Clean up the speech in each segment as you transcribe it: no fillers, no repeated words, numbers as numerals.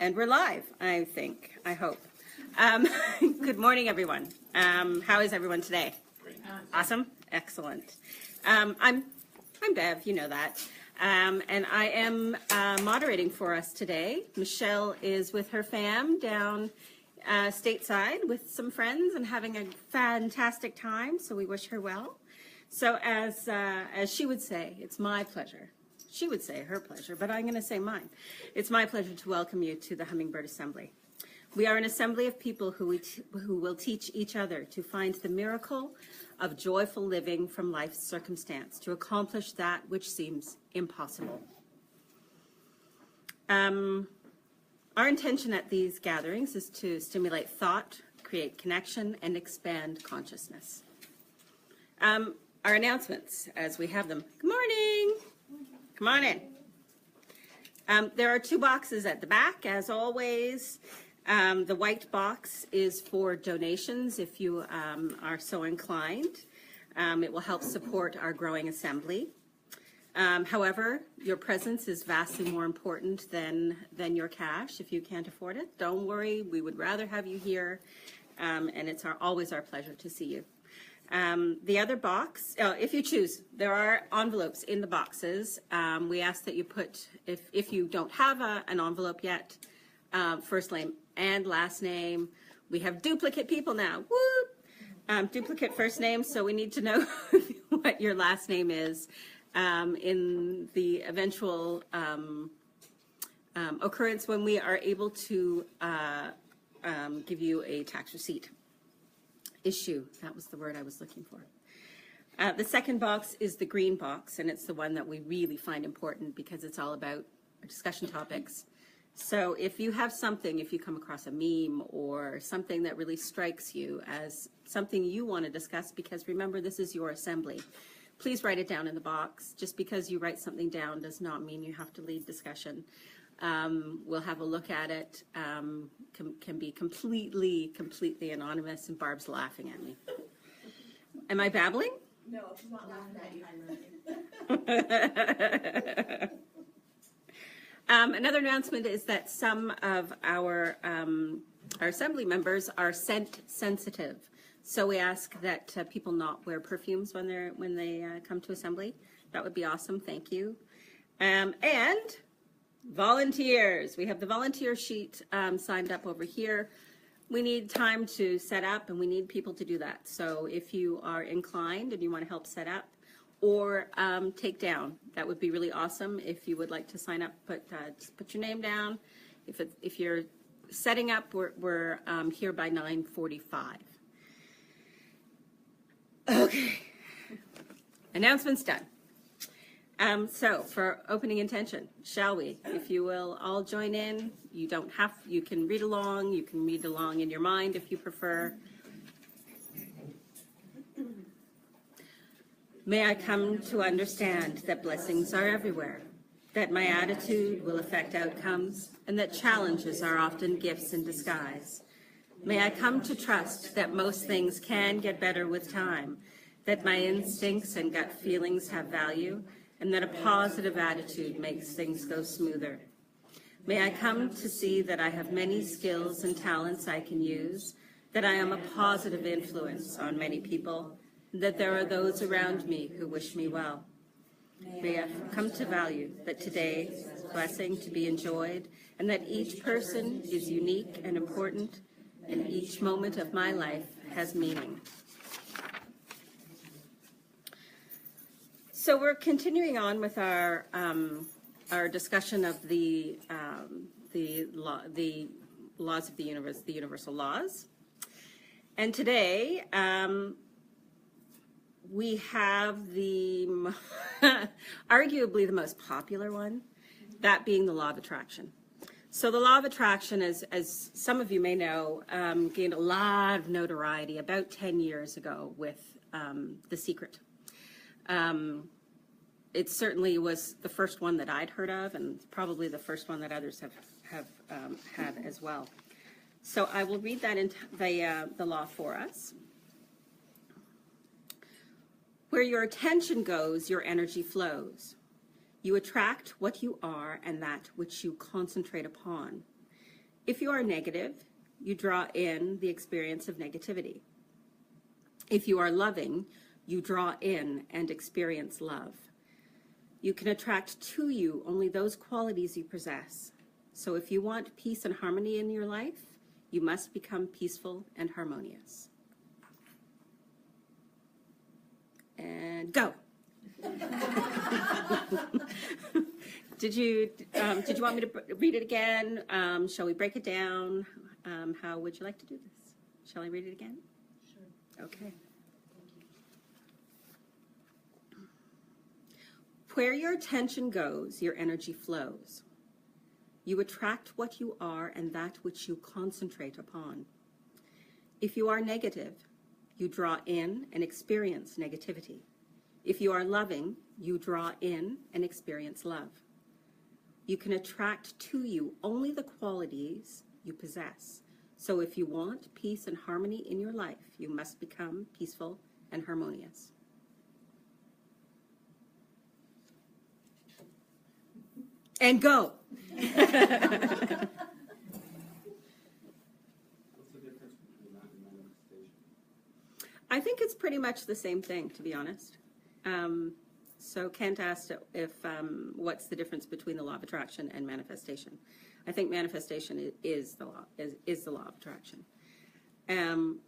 And we're live, I think, I hope. Good morning, everyone. How is everyone today? Great. Awesome? Excellent. I'm Bev, you know that. And I am moderating for us today. Michelle is with her fam down stateside with some friends and having a fantastic time, so we wish her well. So as she would say, it's my pleasure. She would say her pleasure, but I'm going to say mine. It's my pleasure to welcome you to the Hummingbird Assembly. We are an assembly of people who will teach each other to find the miracle of joyful living from life's circumstance, to accomplish that which seems impossible. Our intention at these gatherings is to stimulate thought, create connection, and expand consciousness. Our announcements, as we have them. Good morning. Come on in. There are two boxes at the back, as always. The white box is for donations if you are so inclined. It will help support our growing assembly. However, your presence is vastly more important than your cash if you can't afford it. Don't worry, we would rather have you here, and it's always our pleasure to see you. The other box, if you choose, there are envelopes in the boxes. We ask that you put, if you don't have an envelope yet, first name and last name. We have duplicate people now. Woo! Duplicate first name, so we need to know what your last name is in the eventual occurrence when we are able to give you a tax receipt. Issue, that was the word I was looking for. The second box is the green box, and it's the one that we really find important because it's all about discussion topics. So if you have something, if you come across a meme or something that really strikes you as something you want to discuss, because remember, this is your assembly, please write it down in the box. Just because you write something down does not mean you have to lead discussion. We'll have a look at it. Can be completely anonymous, and Barb's laughing at me. Am I babbling? No, she's not laughing at you. Another announcement is that some of our assembly members are scent sensitive, so we ask that people not wear perfumes when they come to assembly. That would be awesome. Thank you. And volunteers. We have the volunteer sheet signed up over here. We need time to set up, and we need people to do that. So if you are inclined and you want to help set up or take down, that would be really awesome. If you would like to sign up, just put your name down. If you're setting up, we're here by 9:45. Okay. Announcements done. So for opening intention, shall we? If you will all join in. You can read along. You can read along in your mind if you prefer. May I come to understand that blessings are everywhere, that my attitude will affect outcomes, and that challenges are often gifts in disguise. May I come to trust that most things can get better with time, that my instincts and gut feelings have value, and that a positive attitude makes things go smoother. May I come to see that I have many skills and talents I can use, that I am a positive influence on many people, and that there are those around me who wish me well. May I come to value that today is a blessing to be enjoyed, and that each person is unique and important, and each moment of my life has meaning. So we're continuing on with our discussion of the laws of the universe, the universal laws. And today we have the arguably the most popular one, that being the law of attraction. So the law of attraction, as some of you may know, gained a lot of notoriety about 10 years ago with The Secret. It certainly was the first one that I'd heard of, and probably the first one that others have had as well. So I will read that into the law for us. Where your attention goes, your energy flows. You attract what you are and that which you concentrate upon. If you are negative, you draw in the experience of negativity. If you are loving, you draw in and experience love. You can attract to you only those qualities you possess. So if you want peace and harmony in your life, you must become peaceful and harmonious. And go. Did you want me to read it again? Shall we break it down? How would you like to do this? Shall I read it again? Sure. Okay. Where your attention goes, your energy flows. You attract what you are and that which you concentrate upon. If you are negative, you draw in and experience negativity. If you are loving, you draw in and experience love. You can attract to you only the qualities you possess. So if you want peace and harmony in your life, you must become peaceful and harmonious. And go. What's the difference between that and manifestation? I think it's pretty much the same thing, to be honest. So Kent asked if what's the difference between the law of attraction and manifestation. I think manifestation is the law of attraction.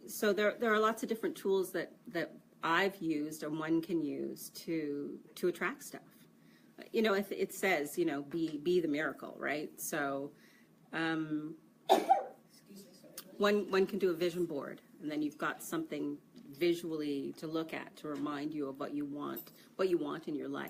So there are lots of different tools that I've used and one can use to attract stuff. You know, it says, you know, be the miracle, right? So one can do a vision board, and then you've got something visually to look at to remind you of what you want in your life.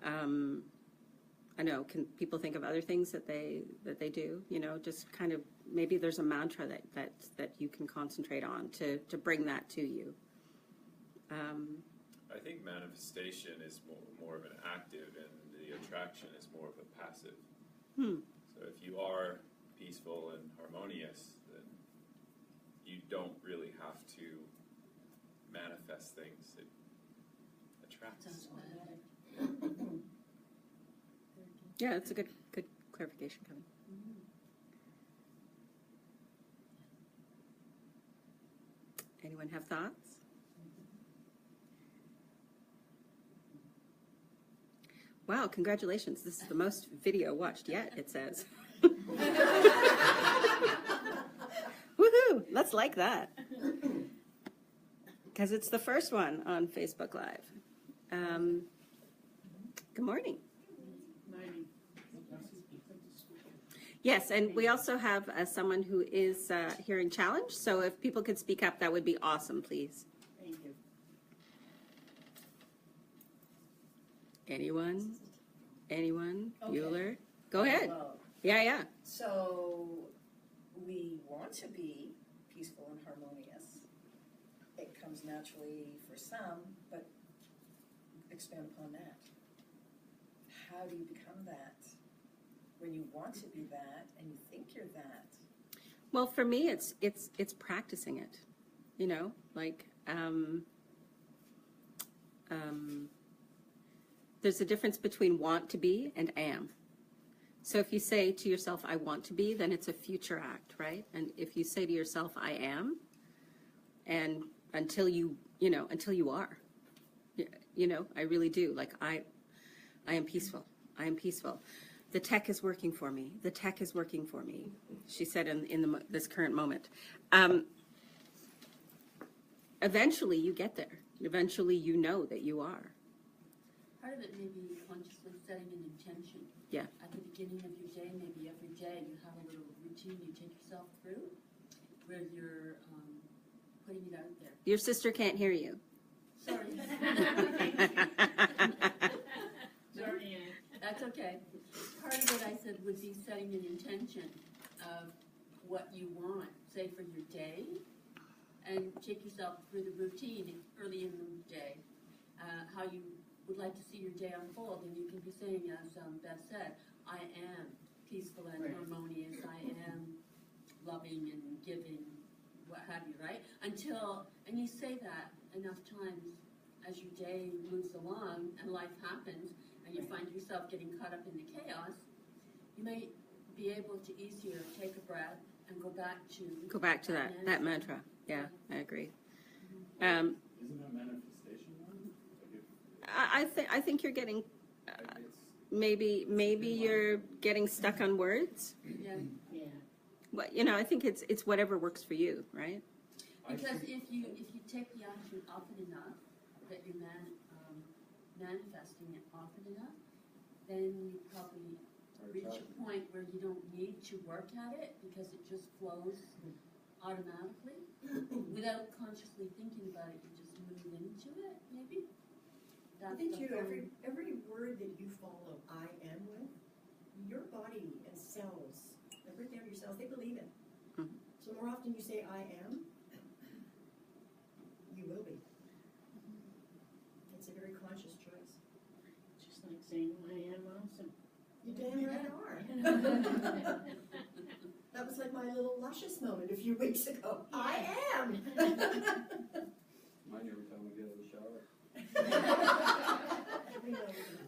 I know, can people think of other things that they do? You know, just kind of maybe there's a mantra that you can concentrate on to bring that to you. I think manifestation is more of an active, and the attraction is more of a passive. So if you are peaceful and harmonious, then you don't really have to manifest things. It attracts. Yeah, that's a good clarification, Kevin. Anyone have thoughts? Wow, congratulations. This is the most video watched yet, it says. Woohoo! Let's like that. Because it's the first one on Facebook Live. Good morning. Yes, and we also have someone who is hearing challenged, so if people could speak up, that would be awesome, please. Thank you. Anyone? Okay. Bueller? Go ahead. Well, Yeah. so we want to be peaceful and harmonious. It comes naturally for some, but expand upon that. How do you become that? When you want to be that and you think you're that. Well, for me, it's practicing it. You know, like there's a difference between want to be and am. So if you say to yourself, I want to be, then it's a future act, right? And if you say to yourself, I am, and until you are, you know, I really do. Like I am peaceful. I am peaceful. The tech is working for me. The tech is working for me, she said in this current moment. Eventually you get there. Eventually you know that you are. Part of it may be consciously setting an intention. Yeah. At the beginning of your day, maybe every day, you have a little routine you take yourself through where you're putting it out there. Your sister can't hear you. Sorry. Sorry. That's okay. Part of it, I said, would be setting an intention of what you want, say, for your day, and take yourself through the routine early in the day, how you would like to see your day unfold. And you can be saying, as Beth said, I am peaceful and harmonious, I am loving and giving, what have you, right? And you say that enough times as your day moves along and life happens, and you find yourself getting caught up in the chaos, you may be able to easier take a breath and go back to. Go back to that mantra. Yeah, I agree. Isn't that manifestation though? Like I think you're getting it's maybe you're getting stuck on words. Yeah. But I think it's whatever works for you, right? Because if you take the action often enough, that you're manifesting it often enough, then you probably reach a point where you don't need to work at it because it just flows automatically without consciously thinking about it. You just move into it, maybe. I think too, every word that you follow I am with, your body and cells, break down your cells, they believe it. Mhm. So the more often you say I am, you will be. It's a very conscious choice. Just like saying, I am awesome. You damn right are. That was like my little luscious moment a few weeks ago. I am. mine every time we get out of the shower.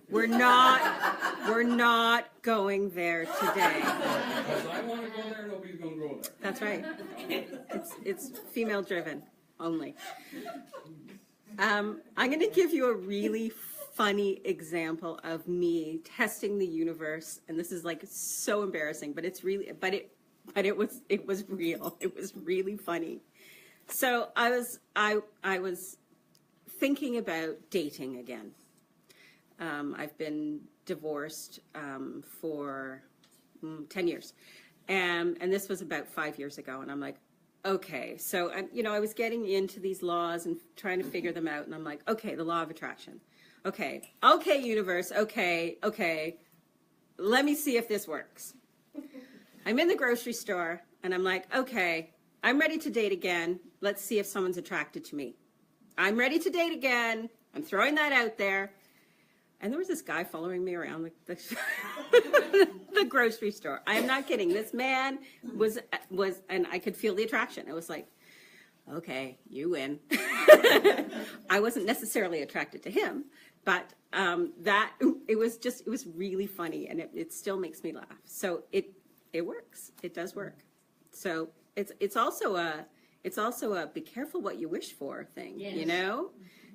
We're not going there today. Because I want to go there, nobody's going to go there. That's right. It's female driven only. I'm going to give you a really funny example of me testing the universe, and this is like so embarrassing, but it's really, but it was real. It was really funny. So I was thinking about dating again. I've been divorced for 10 years. And this was about 5 years ago. And I'm like, okay. So, I was getting into these laws and trying to figure them out. And I'm like, okay, the law of attraction. Okay, universe. Okay. Let me see if this works. I'm in the grocery store and I'm like, okay, I'm ready to date again. Let's see if someone's attracted to me. I'm ready to date again. I'm throwing that out there. And there was this guy following me around the grocery store. I am not kidding. This man was, and I could feel the attraction. It was like, okay, you win. I wasn't necessarily attracted to him, but it was really funny, and it still makes me laugh. So it works. It does work. So it's also a be careful what you wish for thing. Yes.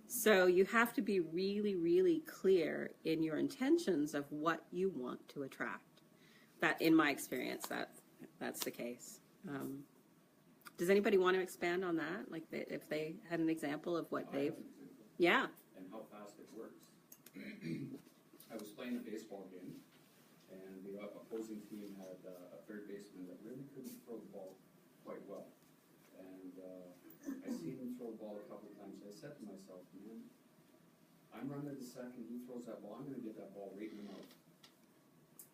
So you have to be really, really clear in your intentions of what you want to attract. That, in my experience, that's the case. Does anybody want to expand on that? Like, if they had an example of what I they've... have an example. Yeah. And how fast it works. I was playing a baseball game, and the opposing team had a third baseman that really couldn't throw the ball quite well. And I seen him throw the ball a couple of times. I said to myself, man, I'm running to second, he throws that ball, I'm going to get that ball right in the mouth.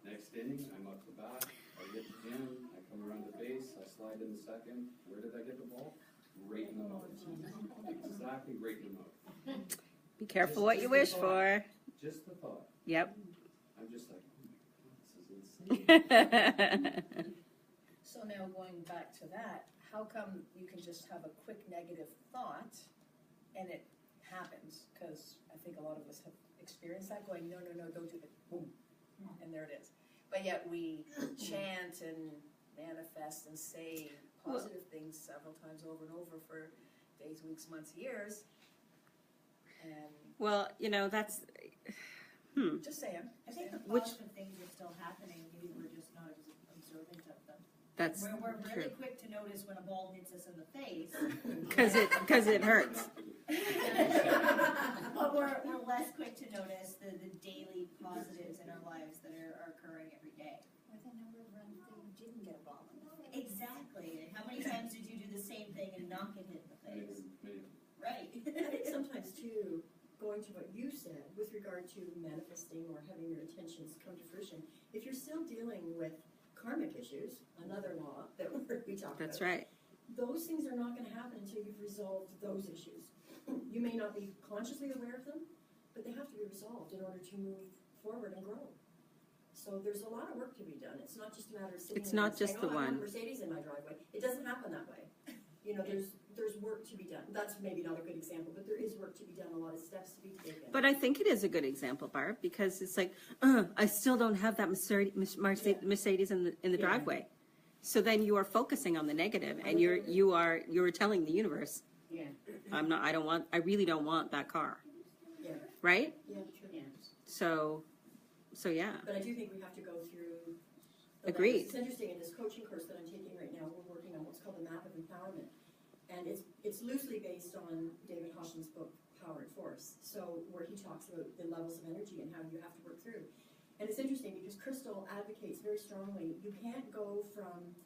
Next inning, I'm up the bat, I get to him, I come around the base, I slide in the second. Where did I get the ball? Right in the mouth. Exactly right in the mouth. Be careful what you wish for. Just the thought. Yep. I'm just like, oh my God, this is insane. So now going back to that, how come you can just have a quick negative thought and it happens? Because I think a lot of us have experienced that, going, no, don't do it, boom, and there it is. But yet we chant and manifest and say positive things several times over and over for days, weeks, months, years. And Well, that's... just saying. I think the Which- positive things are still happening, maybe we're just not observant of them. That's We're really true. quick to notice when a ball hits us in the face, Because it hurts. but we're less quick to notice the daily positives in our lives that are occurring every day. Or the number of runs that you didn't get a ball in the face. Exactly. How many times did you do the same thing and not get hit in the face? Maybe. Right. I think sometimes too, going to what you said with regard to manifesting or having your intentions come to fruition, if you're still dealing with karmic issues, another law that we talked about. That's right. Those things are not going to happen until you've resolved those issues. You may not be consciously aware of them, but they have to be resolved in order to move forward and grow. So there's a lot of work to be done. It's not just a matter of sitting It's there not and saying, just the I want one. a Mercedes in my driveway. It doesn't happen that way. there's work to be done. That's maybe not a good example, but there is work to be done, a lot of steps to be taken. But I think it is a good example, Barb, because it's like, I still don't have that Mercedes in the driveway. So then you are focusing on the negative, and you're telling the universe, Yeah. I really don't want that car, Yeah, right? yeah, true. Yeah. So yeah, But I do think we have to go through. the Agreed. levels. It's interesting, in this coaching course that I'm taking right now, we're working on what's called the map of empowerment. And it's loosely based on David Hawson's book, Power and Force. So where he talks about the levels of energy and how you have to work through. And it's interesting because Crystal advocates very strongly, you can't go from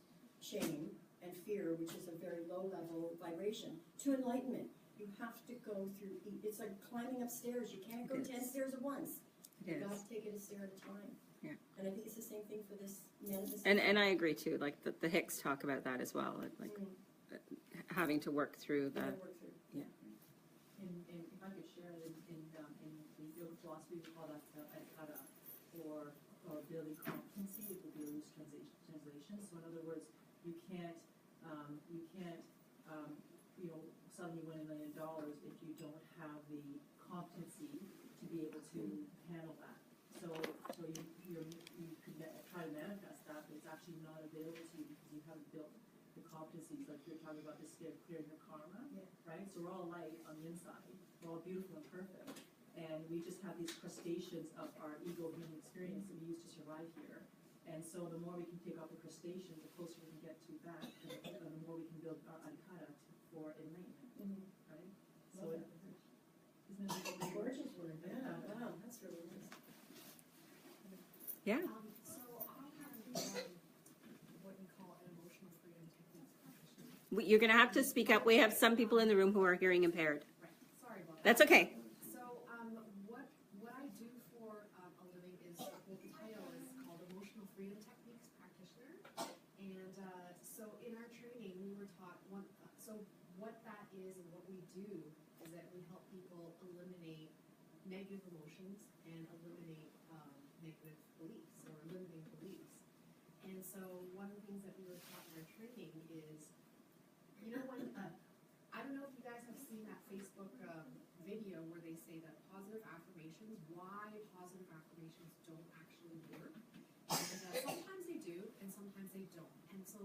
shame and fear, which is a very low level vibration, to enlightenment. You have to go through, it's like climbing upstairs. You can't go It 10 is. stairs at once. It You is. have to take it a stair at a time. Yeah. And I think it's the same thing for this manifestation. and I agree too. Like the Hicks talk about that as well. Like having to work through You the. gotta work through. And if I could share in the yoga philosophy, we call that adhikata, or building competency, it would be a loose translation. So in other words, you can't suddenly win $1 million if you don't have the competency to be able to handle that. So you could try to manifest that, but it's actually not available to you because you haven't built the competencies. Like you're talking about this clearing your karma, right? So we're all light on the inside. We're all beautiful and perfect. And we just have these crustaceans of our ego human experience that we use to survive here. And so the more we can take off the crustaceans, the closer we can get to that, and the more we can build our adhikata for enlightenment, right? So isn't it Gorgeous word, yeah, wow, that's really nice. Yeah. So I have what we call an emotional freedom techniques practitioner. You're going to have to speak up. We have some people in the room who are hearing impaired. Right. Sorry about that. That's okay. So what I do for a living is the title is called Emotional Freedom Techniques Practitioner, and so in our training we were taught what that is and what we do is that we help people eliminate negative emotions and eliminate negative beliefs or limiting beliefs. And so one of the things that we were taught in our training is, when I don't know if you guys have seen that Facebook video where they say that positive affirmations, why positive affirmations don't actually work. And sometimes they do, and sometimes they don't. And so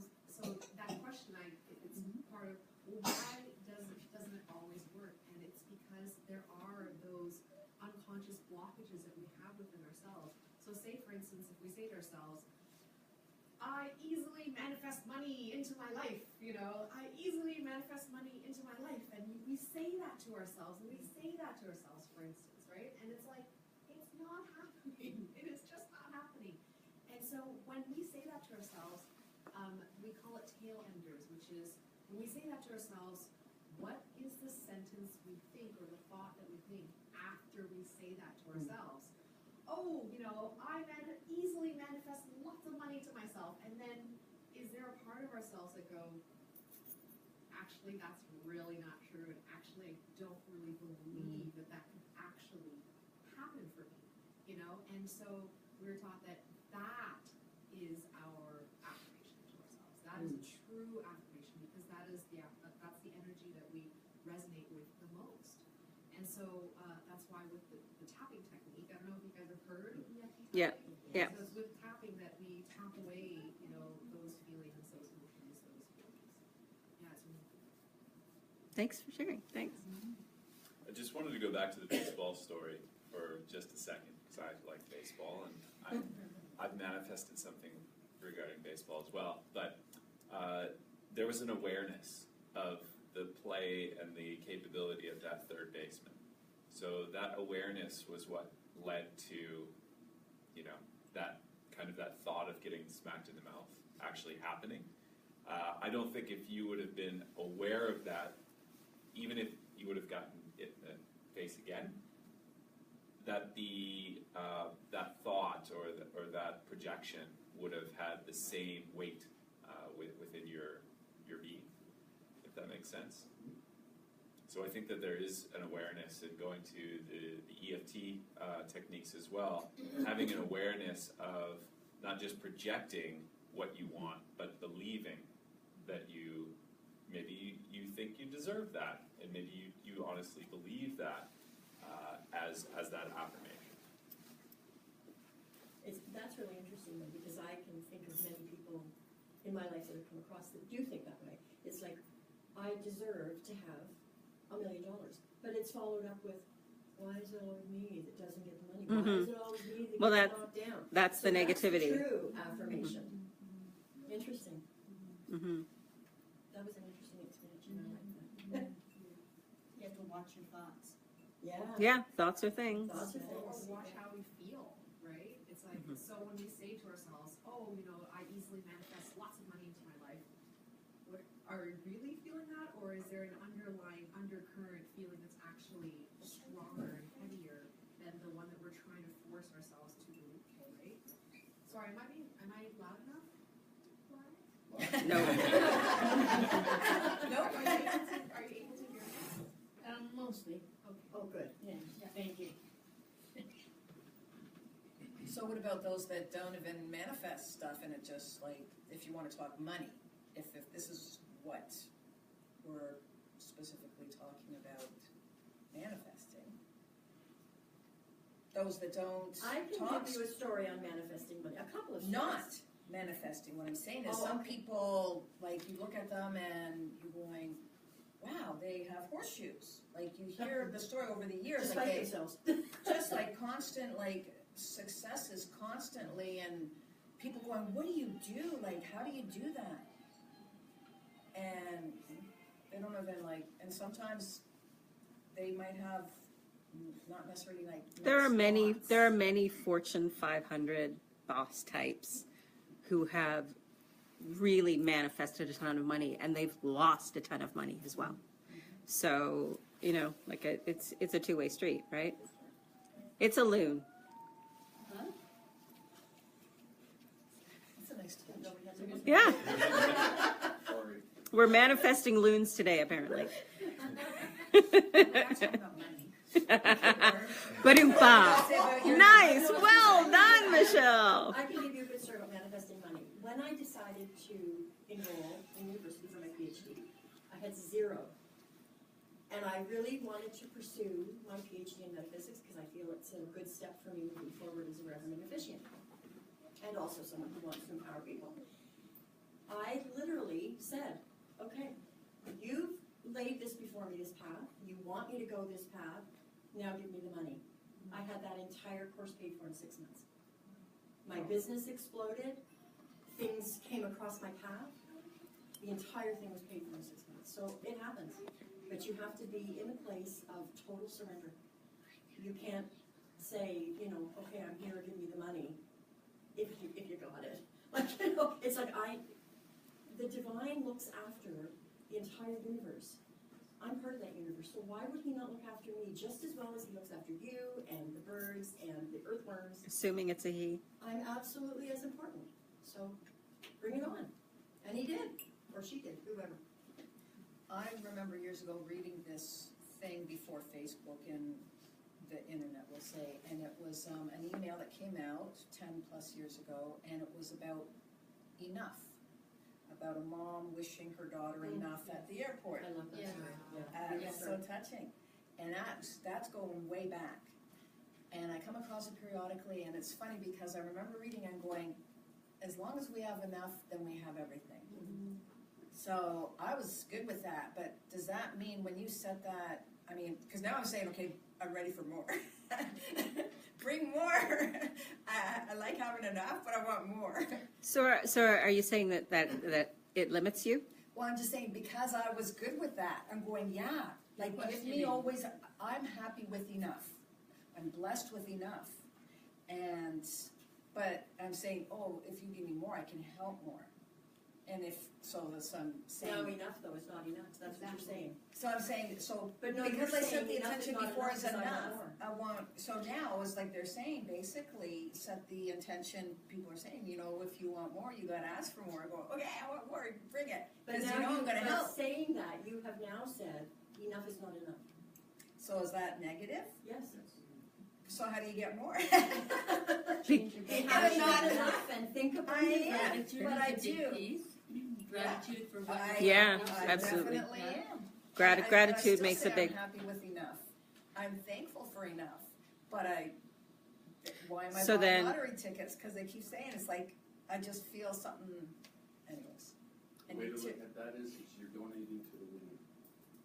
that question, it's part of, well, why doesn't it always work? And it's because there are those unconscious blockages that we have within ourselves. So say, for instance, if we say to ourselves, I easily manifest money into my life, I easily manifest money into my life. And we say that to ourselves, for instance, right? And it's like, it's not happening. It is just not happening. And so when we say that to ourselves, we call it tail enders, which is when we say that to ourselves, what is the sentence we think or the thought that we think after we say that to ourselves? Oh, I easily manifest lots of money to myself. And then is there a part of ourselves that go, actually, that's really not true, and actually, I don't really believe that could actually happen for me, And so we were taught that is our affirmation to ourselves. That is a true affirmation because that's the energy that we resonate with the most. And so that's why with the tapping technique, I don't know if you guys have heard of EFT tapping. Yeah. So it's with tapping that we tap away, those feelings, those emotions, those feelings. Yeah, it's really cool. Thanks for sharing. Thanks. I just wanted to go back to the baseball story for just a second, because I like baseball, and I've manifested something regarding baseball as well. But there was an awareness of the play and the capability of that third baseman. So that awareness was what led to, that thought of getting smacked in the mouth actually happening. I don't think if you would have been aware of that, even if you would have gotten it in the face again, that that thought or that projection would have had the same weight within your being, if that makes sense. So I think that there is an awareness in going to the EFT techniques as well, having an awareness of not just projecting what you want, but believing that you maybe you think you deserve that, and maybe you honestly believe that as that affirmation. That's really interesting though, because I can think of many people in my life that have come across that do think that way. It's like, I deserve to have $1 million, but it's followed up with, why is it always me that doesn't get the money? Why is it always me that Well, gets knocked down? That's the negativity. That's the true affirmation. Interesting. Mm-hmm. That was an interesting expansion. I like that. You have to watch your thoughts. Yeah. Yeah, thoughts are things. Thoughts are Or things. watch how we feel, right? It's like, so when we say to ourselves, oh, you know, I easily manifest lots of money into my life, what, are we really feeling that? Or is there an underlying undercurrent feeling that's actually stronger and heavier than the one that we're trying to force ourselves to believe, right? Sorry, am I loud enough? No. No, are you able to hear me? Mostly. Oh, good. Yes, thank you. So what about those that don't even manifest stuff and it just like, if you want to talk money, if this is what we're specifically talking about manifesting, those that don't I can talk, give you a story on manifesting money, a couple of stories. not manifesting, what I'm saying is some people, like you look at them and you're going, wow, they have horseshoes. Like you hear the story over the years, Just like like they, themselves. just like constant, like success is constantly, and people going, what do you do? Like, how do you do that? And they don't even like, and sometimes they might have not necessarily like. There are nice many Fortune 500 boss types who have really manifested a ton of money, and they've lost a ton of money as well. So, you know, like it's a two-way street, right? It's a loon. That's a nice touch. Yeah, Sorry. we're manifesting loons today, apparently. Ba-doom-ba. Nice, well done, Michelle. I can give you a good story about manifesting money. When I decided to enroll in university for my PhD, I had zero. And I really wanted to pursue my PhD in metaphysics because I feel it's a good step for me moving forward as a resonant officiant. And also someone who wants to empower people. I literally said, okay, you've laid this before me, this path. You want me to go this path. Now give me the money. I had that entire course paid for in 6 months. My business exploded. Things came across my path. The entire thing was paid for in 6 months. So it happens. But you have to be in a place of total surrender. You can't say, you know, okay, I'm here, give me the money, if you got it. Like, you know, it's like the divine looks after the entire universe. I'm part of that universe, so why would he not look after me just as well as he looks after you and the birds and the earthworms? Assuming it's a he. I'm absolutely as important. So bring it on. And he did, or she did, whoever. I remember years ago reading this thing before Facebook and the internet, we'll say, and it was an email that came out 10 plus years ago, and it was about enough. About a mom wishing her daughter enough at the airport. I love that Yeah. story. It's so touching. And that's going way back. And I come across it periodically, and it's funny because I remember reading and going, as long as we have enough, then we have everything. So I was good with that, but does that mean when you set that, I mean, because now I'm saying, okay, I'm ready for more. Bring more. I like having enough, but I want more. So are you saying that it limits you? Well, I'm just saying because I was good with that, I'm going, yeah, like give me always, I'm happy with enough. I'm blessed with enough. But I'm saying, oh, if you give me more, I can help more. And if, so that's what I'm saying. No, enough though is not enough. That's what you're saying. So I'm saying, so, But no, because you're I set saying the enough intention is not before enough as because I want enough, more. I want, so now it's like they're saying, basically, set the intention, people are saying, you know, if you want more, you gotta ask for more. I go, okay, I want more, bring it. But Because now you know I'm gonna but help. saying that, you have now said enough is not enough. So is that negative? Yes. So how do you get more? You have not enough and think about it. Gratitude but is I a big do. piece. Gratitude for what I- you Yeah, have. I absolutely. definitely am. Grat- I- but I gratitude still makes say a big. I'm happy with enough. I'm thankful for enough, but why am I So buying then- lottery tickets? Because they keep saying it's like I just feel something. Anyways, I The way need to to. look at that is you're donating to the winner.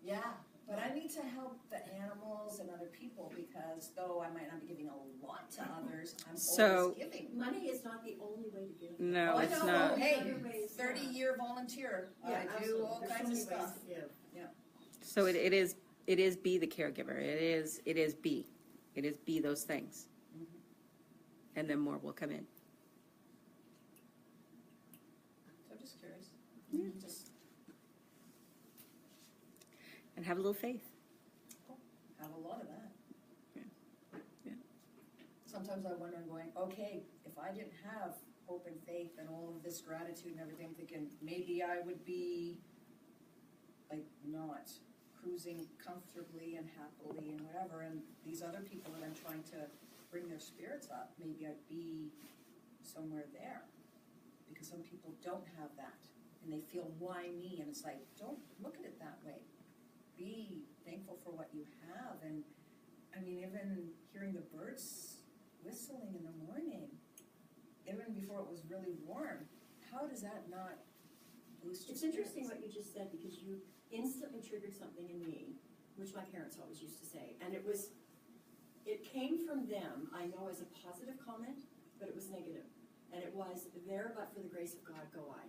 Yeah, but I need to help the animals and other people because though I might not be giving a lot to others, I'm So- always giving. Money is not the only way to give. No, Oh, I it's know. not. Hey, Other ways, 30-year volunteer. Yeah, I do absolutely. all There's so kinds of many ways stuff. to give. So it is be the caregiver. It is be those things. And then more will come in. So I'm just curious. Yeah. Just And have a little faith. have a lot of that. Yeah. Yeah. Sometimes I wonder, I'm going, okay, if I didn't have hope and faith and all of this gratitude and everything, I'm thinking maybe I would be like not cruising comfortably and happily and whatever. And these other people that I'm trying to bring their spirits up, maybe I'd be somewhere there. Because some people don't have that and they feel, why me? And it's like, don't look at it that way. Be thankful for what you have. And I mean, even hearing the birds whistling in the morning, even before it was really warm, how does that not boost your It's interesting spirits? what you just said because you instantly triggered something in me, which my parents always used to say. And it came from them, I know, as a positive comment, but it was negative. And it was, there but for the grace of God go I.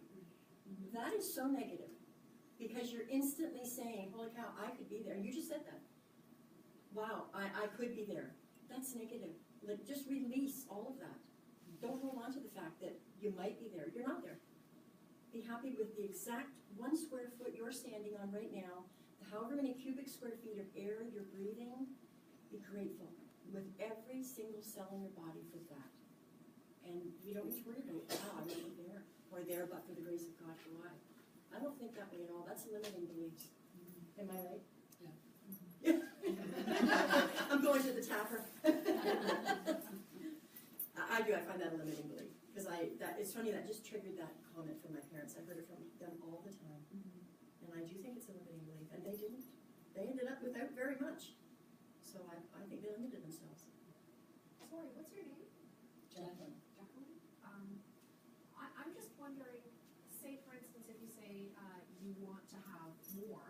That is so negative because you're instantly saying, holy cow, I could be there. You just said that. Wow, I could be there. That's negative. Like, just release all of that. Don't hold on to the fact that you might be there. You're not there. Be happy with the exact 1 square foot you're standing on right now, however many cubic square feet of air you're breathing. Be grateful with every single cell in your body for that. And you don't need to worry about, wow, I wasn't there, or there but for the grace of God go I. I don't think that way at all. That's a limiting belief. Am I right? Yeah. I'm going to the tapper. I do. I find that a limiting belief because it's funny that just triggered that comment from my parents. I heard it from them all the time, and I do think it's a limiting belief. And they didn't. They ended up without very much. So I think they limited themselves. Sorry, what's your name? Jacqueline. Jacqueline? I'm just wondering, say for instance, if you say you want to have more,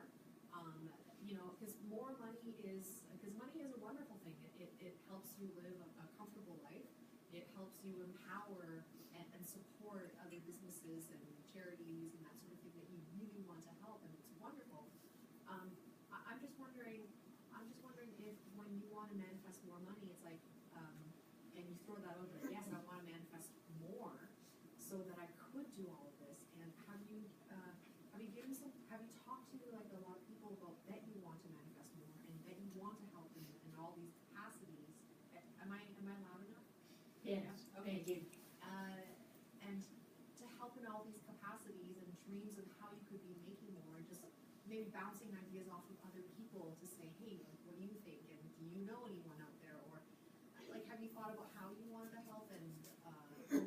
because money is a wonderful thing. It helps you live a comfortable life. It helps you empower and support other businesses and charities and that sort of thing that you really want to help, and it's wonderful. I'm just wondering if when you want to manifest more money, it's like, and you throw that over, yes, I want to manifest more so that I could do all of this. And have you talked to like a lot of people about that you want to manifest more and that you want to help in all these capacities? Am I loud enough? Yes, Okay. thank you. And to help in all these capacities and dreams of how you could be making more, and just maybe bouncing ideas off of other people to say, hey, like, what do you think? And do you know anyone out there? Or like, have you thought about how you wanted to help, and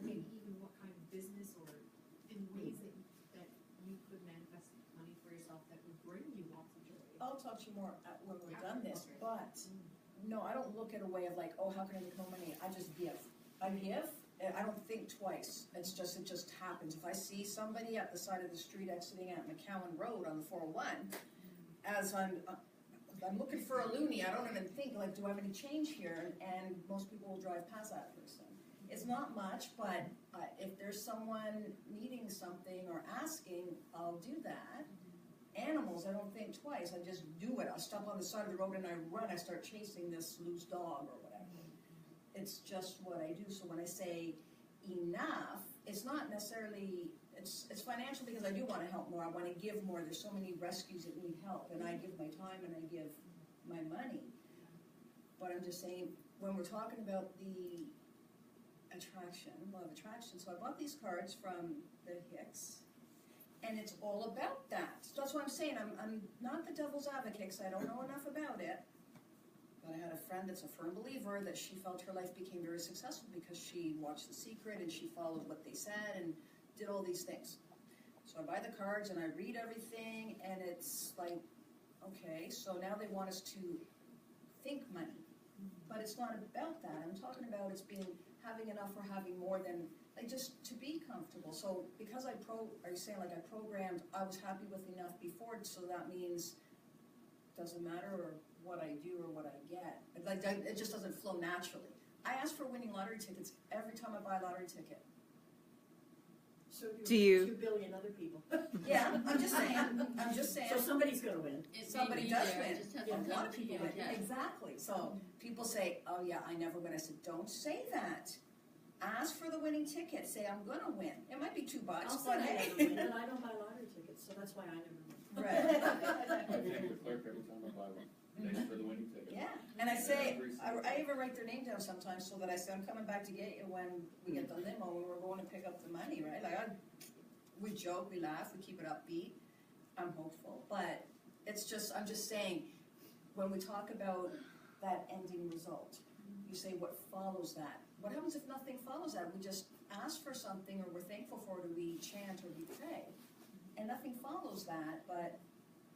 maybe even what kind of business or in ways that you could manifest money for yourself that would bring you lots of joy? I'll talk to you more when we're done this, but no, I don't look at a way of like, oh, how can I make more money? I just give. I give, and I don't think twice. It just happens. If I see somebody at the side of the street exiting at McCowan Road on the 401, as I'm looking for a loonie, I don't even think, like, do I have any change here? And most people will drive past that person. It's not much, but if there's someone needing something or asking, I'll do that. Animals, I don't think twice. I just do it. I'll stop on the side of the road and I run. I start chasing this loose dog or whatever. It's just what I do. So when I say enough, it's not necessarily, it's financial because I do want to help more. I want to give more. There's so many rescues that need help, and I give my time and I give my money. But I'm just saying, when we're talking about the law of attraction, so I bought these cards from the Hicks, and it's all about that. So that's what I'm saying. I'm not the devil's advocate because I don't know enough about it. But I had a friend that's a firm believer that she felt her life became very successful because she watched The Secret and she followed what they said and did all these things. So I buy the cards and I read everything, and it's like, okay, so now they want us to think money. But it's not about that. I'm talking about it's being having enough or having more than, like, just to be comfortable. So because are you saying like I programmed, I was happy with enough before, so that means doesn't matter what I do or what I get. Like, it just doesn't flow naturally. I ask for winning lottery tickets every time I buy a lottery ticket. So Do you- 2 billion other people. Yeah, I'm just saying. So somebody's gonna win. It may Somebody be does there, win. it just has Yeah, to a come lot of to people you, win. yeah. Exactly. So people say, oh yeah, I never win. I said, don't say that. Ask for the winning ticket. Say, I'm gonna win. It might be $2, I'll say but I never hey. win, but I don't buy lottery tickets, so that's why I never win. Right. I thank the clerk every time I buy one. Thanks for the winning ticket. Yeah, and I say, Every single I even write their name down sometimes so that I say, I'm coming back to get you when we get the limo, when we're going to pick up the money, right? Like, we joke, we laugh, we keep it upbeat. I'm hopeful, but I'm just saying, when we talk about that ending result, you say what follows that. What happens if nothing follows that? We just ask for something, or we're thankful for it, or we chant, or we pray, and nothing follows that, but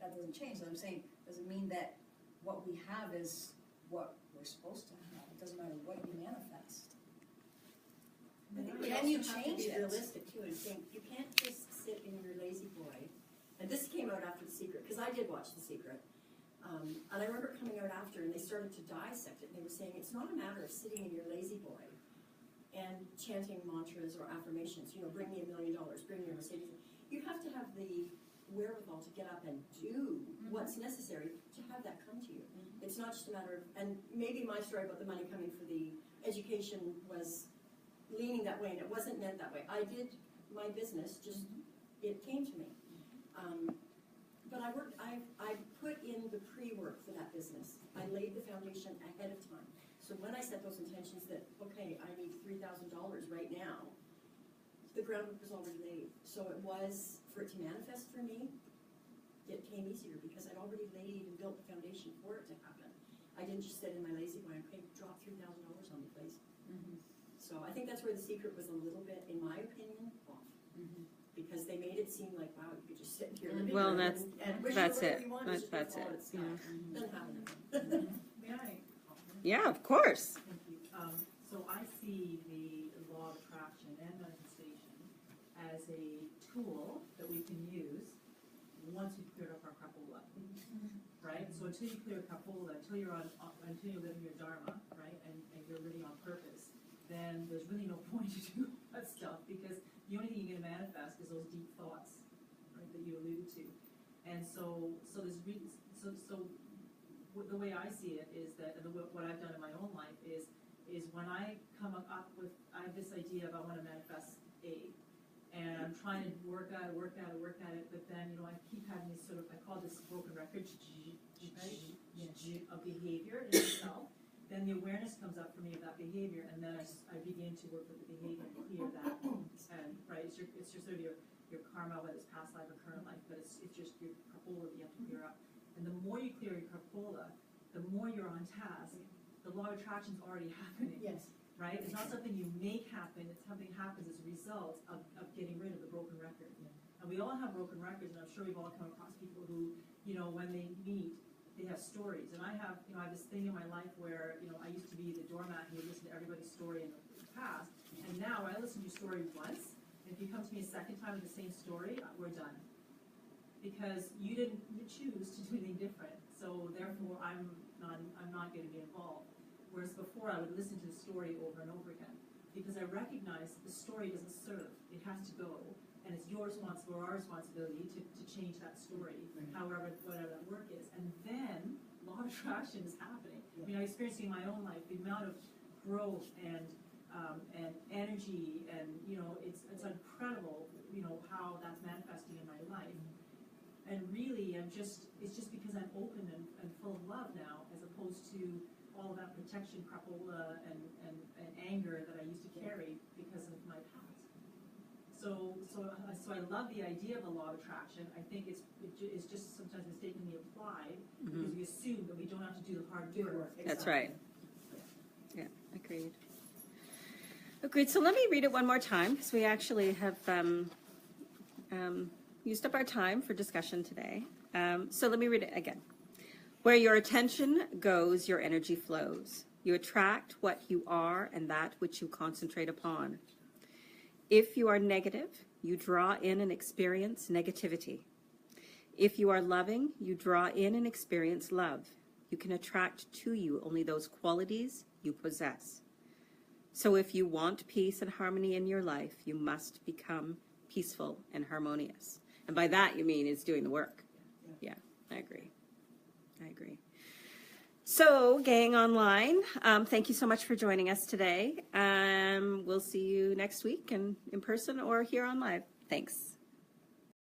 that doesn't change. So I'm saying, doesn't mean that what we have is what we're supposed to have. It doesn't matter what you manifest. I think we Can also you have to change be it? realistic too and think, you can't just sit in your lazy boy. And this came out after The Secret, because I did watch The Secret. And I remember coming out after, and they started to dissect it, and they were saying, it's not a matter of sitting in your lazy boy and chanting mantras or affirmations, bring me $1 million, bring me a Mercedes. You have to have the wherewithal to get up and do what's necessary to have that come to you. It's not just a matter of, and maybe my story about the money coming for the education was leaning that way, and it wasn't meant that way. I did my business, just, it came to me. But I put in the pre-work for that business. I laid the foundation ahead of time. So when I set those intentions that, okay, I need $3,000 right now, the groundwork was already laid. So it was, for it to manifest for me, it came easier because I'd already laid and built the foundation for it to happen. I didn't just sit in my lazy boy and drop $3,000 on the place. So I think that's where The Secret was a little bit, in my opinion, off. Because they made it seem like, wow, you could just sit in your living Well, room that's- and wish that's for whatever it. you want, That's just go it, follow its yeah. path. Doesn't happen. May I? Yeah, of course. Thank you. So I see the law of attraction and manifestation as a tool that we can use once we've cleared up our crapola, right? So until you clear crapola, until you're living your dharma, right, and you're living on purpose, then there's really no point to do that stuff, because the only thing you're going to manifest is those deep thoughts, right, that you alluded to. And so there's the way I see it is that, and what I've done in my own life is when I come up with, I have this idea of I want to manifest A, and I'm trying to work at it, but then, I keep having these sort of, I call this broken record, of behavior in itself. Then the awareness comes up for me of that behavior, and then I begin to work with the behavior and clear that. And right, it's just sort of your karma, whether it's past life or current life, but it's just your crapola that you have to clear up. And the more you clear your crapola, the more you're on task. The law of attraction's already happening. Yes. Right? It's not something you make happen, it's something happens as a result of getting rid of the broken record. And we all have broken records, and I'm sure we've all come across people who, when they meet, they have stories. And I have this thing in my life where, I used to be the doormat and you listen to everybody's story in the past. And now I listen to your story once, and if you come to me a second time with the same story, we're done. Because you didn't choose to do anything different. So therefore, I'm not going to be involved. Whereas before, I would listen to the story over and over again, because I recognize the story doesn't serve. It has to go, and it's your responsibility or our responsibility to change that story, whatever that work is. And then law of attraction is happening. I mean, I'm experiencing in my own life the amount of growth and energy, and it's incredible. How that's manifesting in my life. And really, it's just because I'm open and full of love now, as opposed to all that protection, crapola, and anger that I used to carry because of my past. So I love the idea of a law of attraction. I think it's just sometimes mistakenly applied because we assume that we don't have to do the hard work. That's right. Yeah, agreed. Agreed. So let me read it one more time because we actually have used up our time for discussion today. So let me read it again. Where your attention goes, your energy flows. You attract what you are and that which you concentrate upon. If you are negative, you draw in and experience negativity. If you are loving, you draw in and experience love. You can attract to you only those qualities you possess. So if you want peace and harmony in your life, you must become peaceful and harmonious. And by that you mean it's doing the work. Yeah, I agree. So, gang online, thank you so much for joining us today. We'll see you next week and in person or here on live. Thanks.